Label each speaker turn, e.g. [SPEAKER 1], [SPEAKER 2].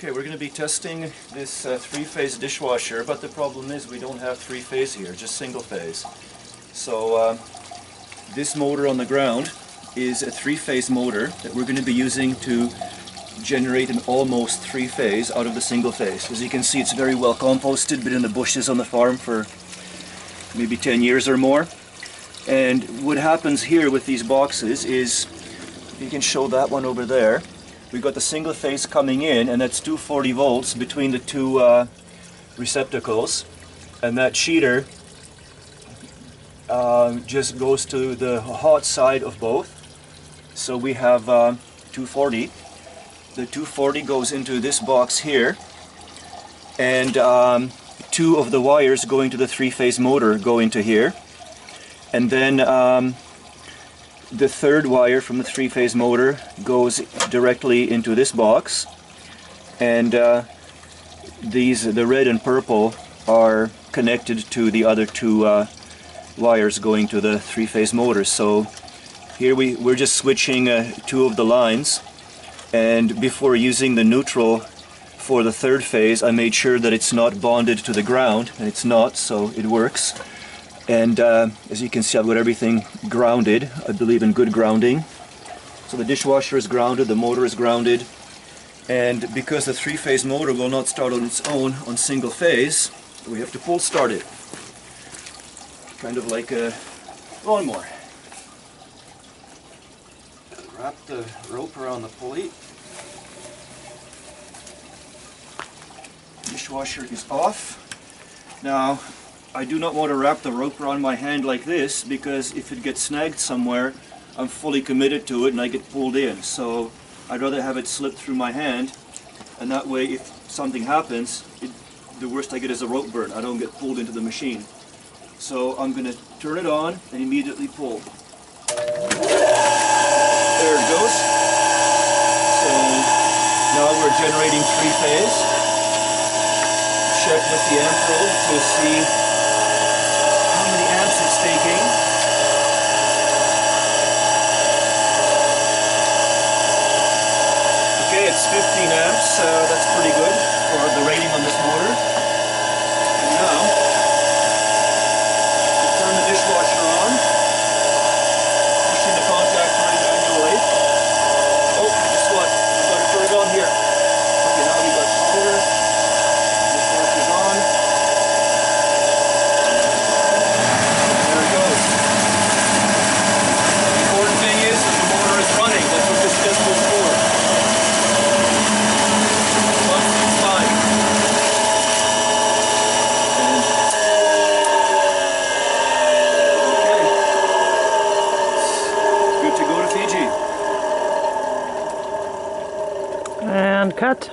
[SPEAKER 1] Okay, we're going to be testing this three-phase dishwasher, but the problem is we don't have three-phase here, just single-phase. So this motor on the ground is a three-phase motor that we're going to be using to generate an almost three-phase out of the single-phase. As you can see, it's very well composted, been in the bushes on the farm for maybe 10 years or more. And what happens here with these boxes is, you can show that one over there, we've got the single phase coming in, and that's 240 volts between the two receptacles, and that cheater just goes to the hot side of both. So we have 240. The 240 goes into this box here, and two of the wires going to the three-phase motor go into here, and then the third wire from the three-phase motor goes directly into this box, and the red and purple are connected to the other two wires going to the three-phase motor. So here we're just switching two of the lines, and before using the neutral for the third phase I made sure that it's not bonded to the ground, and it's not, so it works. And as you can see, I've got everything grounded. I believe in good grounding. So the dishwasher is grounded, the motor is grounded, and because the three-phase motor will not start on its own on single phase, we have to pull start it. Kind of like a lawnmower. Wrap the rope around the pulley. Dishwasher is off. Now, I do not want to wrap the rope around my hand like this, because if it gets snagged somewhere, I'm fully committed to it and I get pulled in. So I'd rather have it slip through my hand, and that way if something happens, the worst I get is a rope burn. I don't get pulled into the machine. So I'm going to turn it on and immediately pull. There it goes. So now we're generating three-phase. Check with the amp probe to see it's taking. Okay, it's 15 amps, that's pretty good for the rating on this motor. And now, we'll turn the dishwasher on, pushing the contact right manually. Oh, guess what? We've got to turn it on here. Okay, now we've got power. Dishwasher's on.
[SPEAKER 2] And cut.